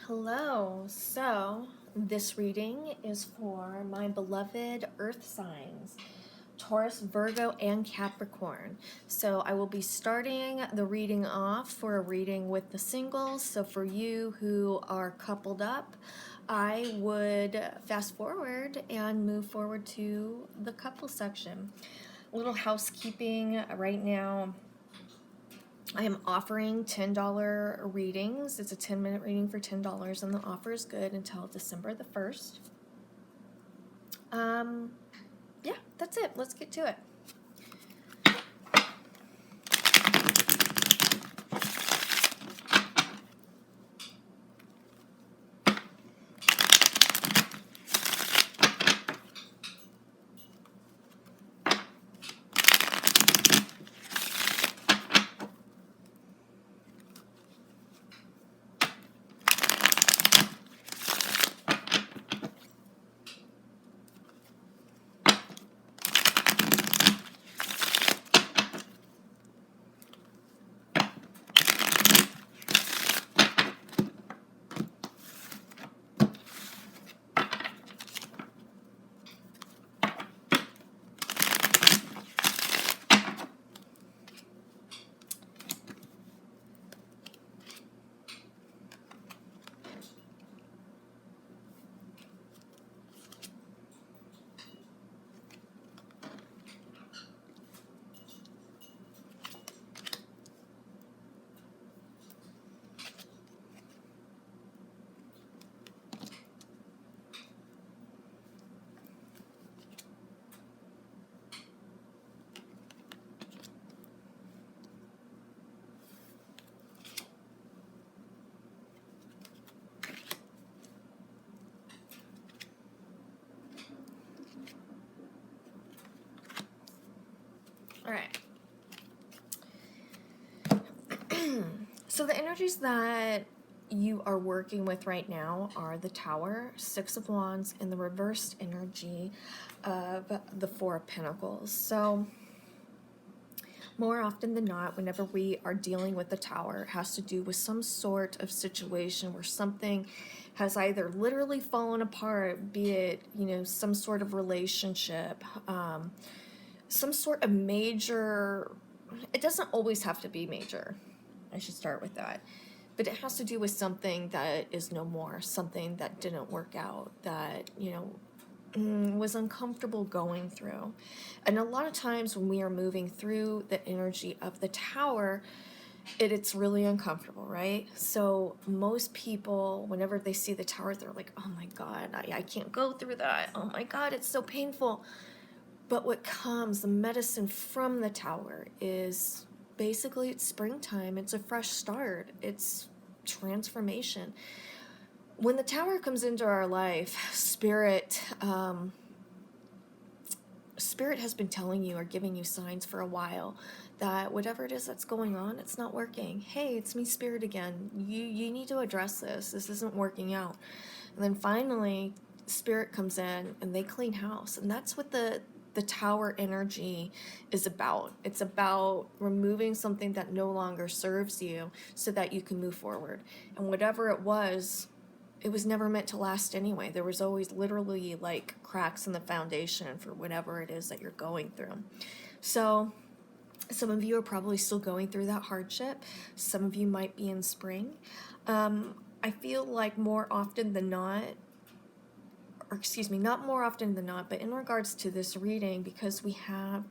Hello. So, this reading is for my beloved earth signs, Taurus, Virgo, and Capricorn. So, I will be starting the reading off for a reading with the singles. So, for you who are coupled up, I would fast forward and move forward to the couple section. A little housekeeping right now. I am offering $10 readings. It's a 10-minute reading for $10, and the offer is good until December the 1st. Yeah, that's it. Let's get to it. All right. So the energies that you are working with right now are the Tower, Six of Wands, and the reversed energy of the Four of Pentacles. So more often than not, whenever we are dealing with the Tower, it has to do with some sort of situation where something has either literally fallen apart, be it, some sort of relationship, some sort of major, it doesn't always have to be major. I should start with that. But it has to do with something that is no more, something that didn't work out, that, was uncomfortable going through. And a lot of times when we are moving through the energy of the Tower, it's really uncomfortable, right? So most people, whenever they see the Tower, they're like, oh my God, I can't go through that. Oh my God, it's so painful. But what comes, the medicine from the Tower is basically it's springtime. It's a fresh start. It's transformation. When the Tower comes into our life, Spirit has been telling you or giving you signs for a while that whatever it is that's going on, it's not working. Hey, it's me, Spirit, again. You need to address this. This isn't working out. And then finally, Spirit comes in and they clean house. And that's what the Tower energy is about. It's about removing something that no longer serves you so that you can move forward. And whatever it was never meant to last anyway. There was always literally like cracks in the foundation for whatever it is that you're going through. So some of you are probably still going through that hardship. Some of you might be in spring. I feel like more often than not, not more often than not, but in regards to this reading, because we have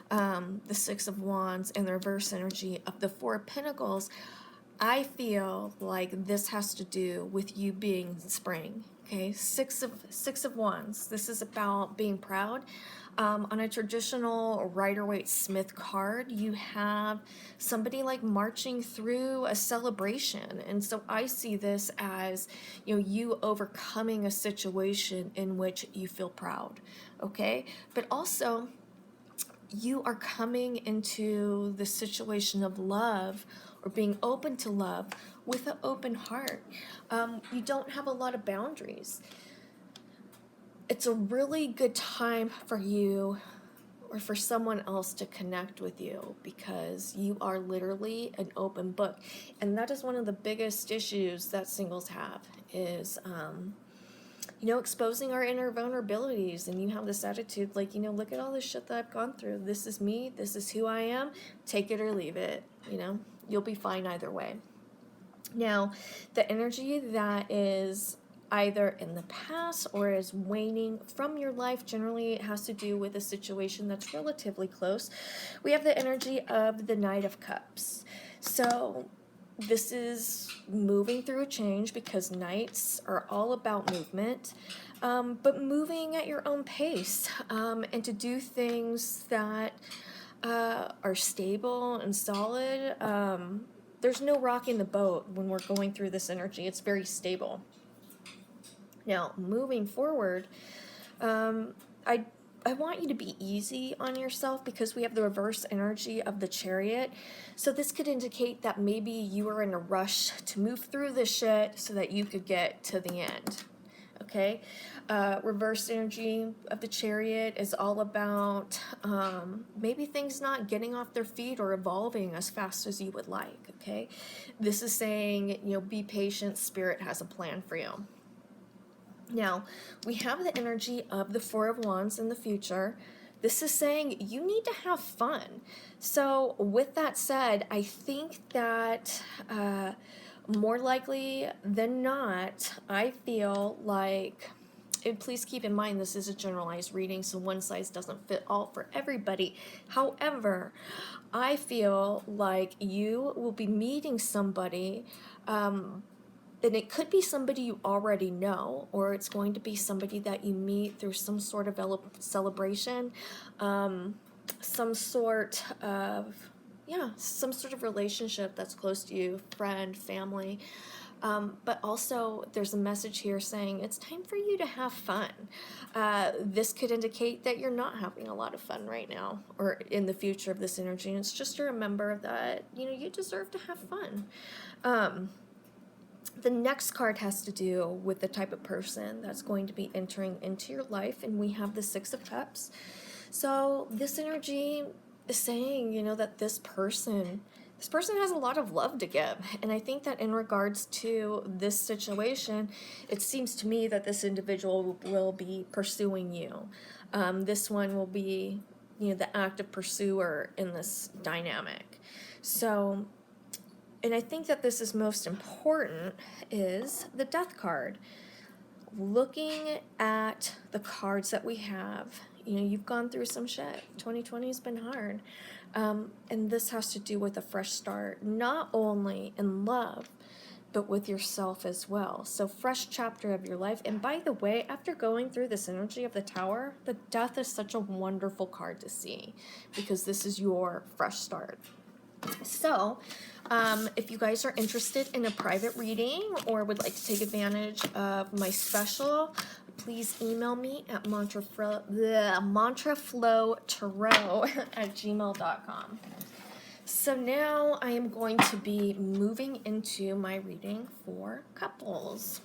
the Six of Wands and the reverse energy of the Four of Pentacles, I feel like this has to do with you being spring. Okay, Six of Wands. This is about being proud. On a traditional Rider-Waite-Smith card, you have somebody like marching through a celebration, and so I see this as you overcoming a situation in which you feel proud. Okay, but also you are coming into the situation of love or being open to love with an open heart. You don't have a lot of boundaries. It's a really good time for you or for someone else to connect with you, because you are literally an open book. And that is one of the biggest issues that singles have, is exposing our inner vulnerabilities. And you have this attitude like, look at all this shit that I've gone through. This is me. This is who I am. Take it or leave it. You'll be fine either way. Now, the energy that is either in the past or is waning from your life, generally it has to do with a situation that's relatively close. We have the energy of the Knight of Cups. So this is moving through a change, because knights are all about movement, but moving at your own pace, and to do things that are stable and solid. There's no rocking the boat when we're going through this energy. It's very stable. Now, moving forward, I want you to be easy on yourself, because we have the reverse energy of the Chariot. So this could indicate that maybe you are in a rush to move through this shit so that you could get to the end. Okay? Reverse energy of the Chariot is all about maybe things not getting off their feet or evolving as fast as you would like. Okay? This is saying, be patient. Spirit has a plan for you. Now, we have the energy of the Four of Wands in the future. This is saying you need to have fun. So with that said, I think that more likely than not, I feel like, and please keep in mind this is a generalized reading, so one size doesn't fit all for everybody. However, I feel like you will be meeting somebody, and it could be somebody you already know, or it's going to be somebody that you meet through some sort of celebration, some sort of relationship that's close to you, friend, family. But also there's a message here saying it's time for you to have fun. This could indicate that you're not having a lot of fun right now or in the future of this energy. And it's just to remember that, you deserve to have fun. The next card has to do with the type of person that's going to be entering into your life, and we have the Six of Cups. So this energy is saying, that this person has a lot of love to give. And I think that in regards to this situation, it seems to me that this individual will be pursuing you. This one will be, the active pursuer in this dynamic. So, and I think that this is most important, is the Death card. Looking at the cards that we have, you've gone through some shit. 2020 has been hard. And this has to do with a fresh start, not only in love, but with yourself as well. So fresh chapter of your life. And by the way, after going through this energy of the Tower, the Death is such a wonderful card to see, because this is your fresh start. So, if you guys are interested in a private reading or would like to take advantage of my special, please email me at mantraflowtarot@gmail.com. So now I am going to be moving into my reading for couples.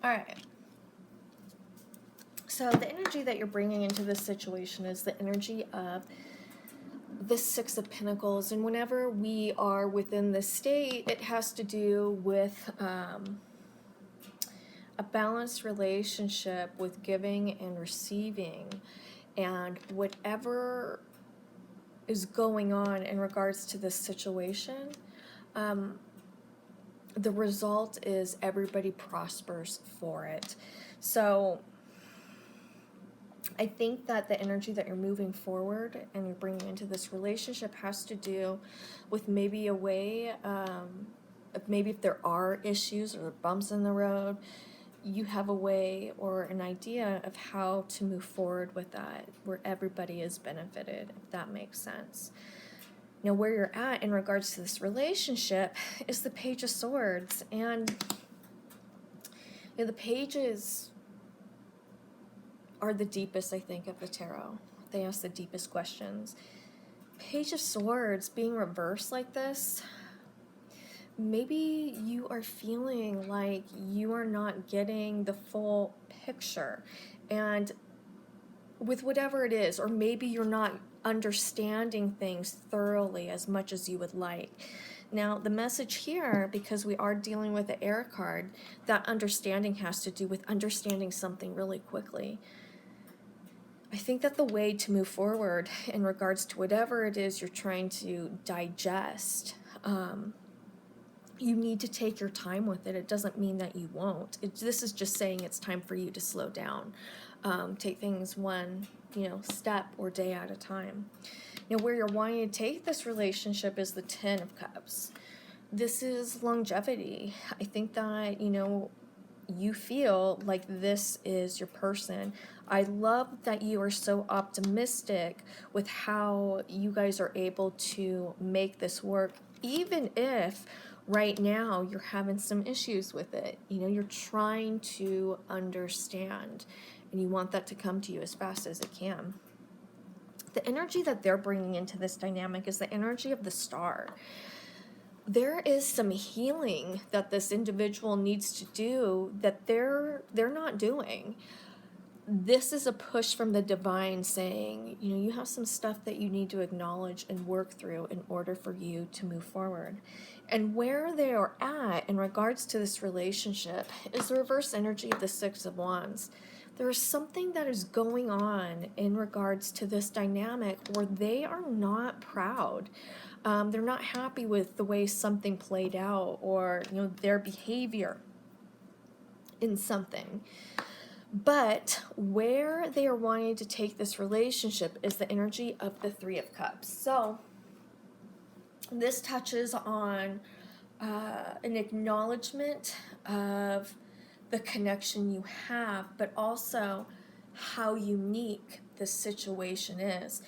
All right. So the energy that you're bringing into this situation is the energy of the Six of Pentacles. And whenever we are within this state, it has to do with a balanced relationship with giving and receiving. And whatever is going on in regards to this situation, the result is everybody prospers for it. So I think that the energy that you're moving forward and you're bringing into this relationship has to do with maybe a way, maybe if there are issues or bumps in the road, you have a way or an idea of how to move forward with that, where everybody is benefited, if that makes sense. Now, where you're at in regards to this relationship is the Page of Swords. And the pages are the deepest, I think, of the tarot. They ask the deepest questions. Page of Swords being reversed like this, maybe you are feeling like you are not getting the full picture. And with whatever it is, or maybe you're not understanding things thoroughly as much as you would like. Now, the message here, because we are dealing with the air card, that understanding has to do with understanding something really quickly. I think that the way to move forward in regards to whatever it is you're trying to digest, you need to take your time with it. It doesn't mean that you won't. This is just saying it's time for you to slow down. Take things one, step or day at a time. Where you're wanting to take this relationship is the Ten of Cups. This is longevity. I think that, you feel like this is your person. I love that you are so optimistic with how you guys are able to make this work, even if right now you're having some issues with it. You're trying to understand, and you want that to come to you as fast as it can. The energy that they're bringing into this dynamic is the energy of the Star. There is some healing that this individual needs to do that they're not doing. This is a push from the divine saying, you have some stuff that you need to acknowledge and work through in order for you to move forward. And where they are at in regards to this relationship is the reverse energy of the Six of Wands. There is something that is going on in regards to this dynamic where they are not proud. They're not happy with the way something played out, or their behavior in something. But where they are wanting to take this relationship is the energy of the Three of Cups. So this touches on an acknowledgement of the connection you have, but also how unique this situation is.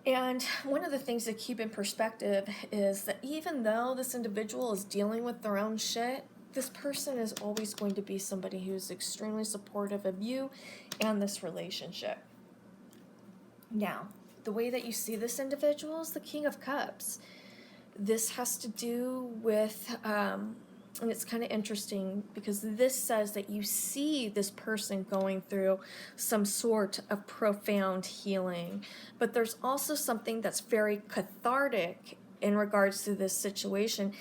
And one of the things to keep in perspective is that even though this individual is dealing with their own shit, this person is always going to be somebody who's extremely supportive of you and this relationship. Now, the way that you see this individual is the King of Cups. This has to do with, and it's kind of interesting because this says that you see this person going through some sort of profound healing, but there's also something that's very cathartic in regards to this situation.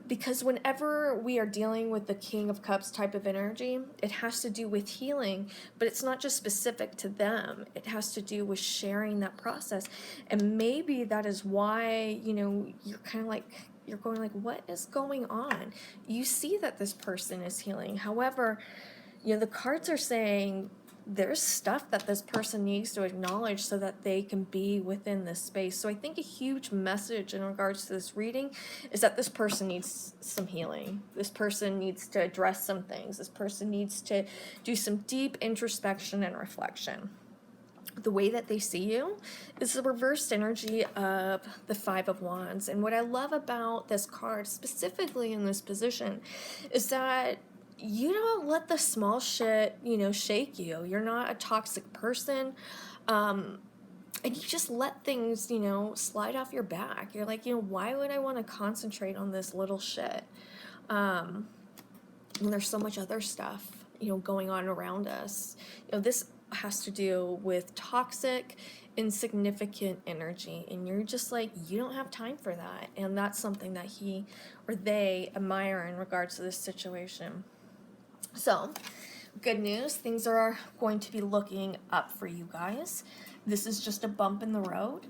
Because whenever we are dealing with the King of Cups type of energy, it has to do with healing, but it's not just specific to them. It has to do with sharing that process. And maybe that is why, you're kind of like, you're going like, what is going on? You see that this person is healing. However, the cards are saying there's stuff that this person needs to acknowledge so that they can be within this space. So I think a huge message in regards to this reading is that this person needs some healing. This person needs to address some things. This person needs to do some deep introspection and reflection. The way that they see you is the reversed energy of the Five of Wands. And what I love about this card, specifically in this position, is that you don't let the small shit, shake you. You're not a toxic person. And you just let things, slide off your back. You're like, why would I want to concentrate on this little shit? And there's so much other stuff, going on around us. This has to do with toxic, insignificant energy, and you're just like, you don't have time for that. And that's something that he or they admire in regards to this situation. So, good news, things are going to be looking up for you guys. This is just a bump in the road.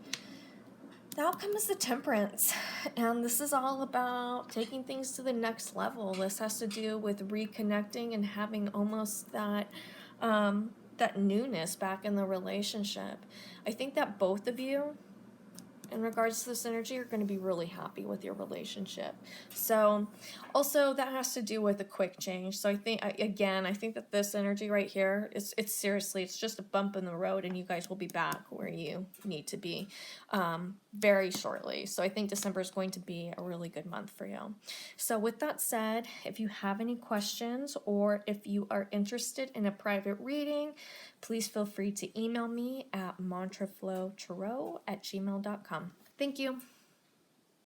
The outcome is the Temperance, and this is all about taking things to the next level. This has to do with reconnecting and having almost that newness back in the relationship. I think that both of you, in regards to this energy, are going to be really happy with your relationship. So also that has to do with a quick change. So I think that this energy right here is, it's just a bump in the road, and you guys will be back where you need to be very shortly. So I think December is going to be a really good month for you. So with that said, if you have any questions or if you are interested in a private reading, please feel free to email me at mantraflowtarot@gmail.com. Thank you.